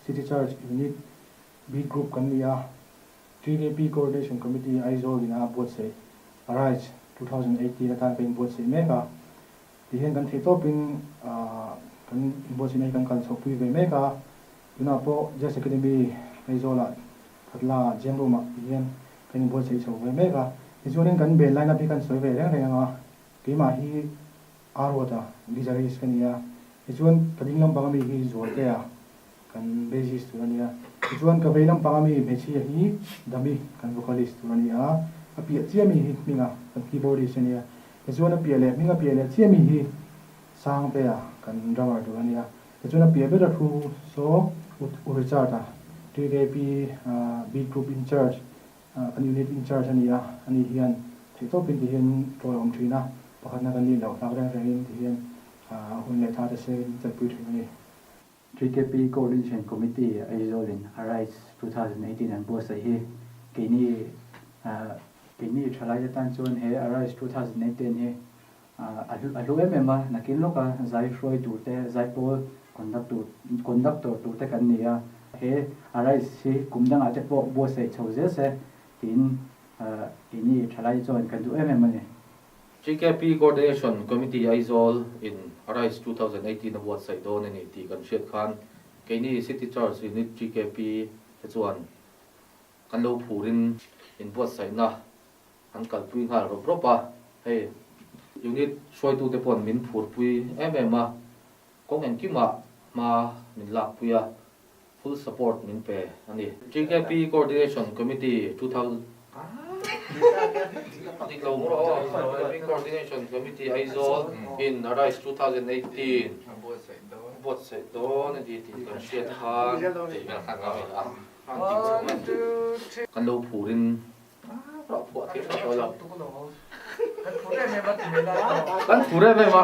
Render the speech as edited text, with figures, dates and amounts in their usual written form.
City Church Unit B Group kan nia 3KP Coordination Committee Aizol ina board sei Arise 2018 atan kan board sei meka dihen kan thetopin kan board sei kan sopui ve meka ina po Just Academy Aizola katla jemruma dihen kan board sei so ve meka izunin kan be line up kan soi ve reng reng nga kima hi arwata bizaris kan ya izun kadinglam pangami hi zorte ya kan basis tu nia izun ka veilam pangami mechi hi dami kan vocalist tu nia apia chiami hi minga kan keyboardist nia izun apia le minga apia le chiami hi sang te ya kan drummer tu nia izun apia beta thu so uricharta 3KP beat group in charge kan unit in charge ania ani hian thitopin dihen toyom thina pakhatna kan ni lo tak reng reng dihen hun le tha ta se chapui thini 3KP Coordination Committee Aizolin Arise 2018 and boss hi kini thalai tan chuan he Arise 2018 he alu emma nakin loka zai froi tu te zai pol conductor tu te kan nia he Arise si kumdang ate po boss ai choje se tin kini thalai chuan kan du emma ni 3KP Coordination Committee Aizol in Arise 2018 award sai don ani ti kan shet khan keini City Church Unit 3KP chuan kan lo phurin in board sai na an kalpui ngal ro propa he unit soi tu te pon min phur pui ma kong en ki ma min lak puya full support min pe ani 3KP Coordination Committee 2000 Coordination Committee Aizol in Arise 2018 board sai don ani ti kan shet khan kan lo phurin ro phu ti so lo kan phure me ma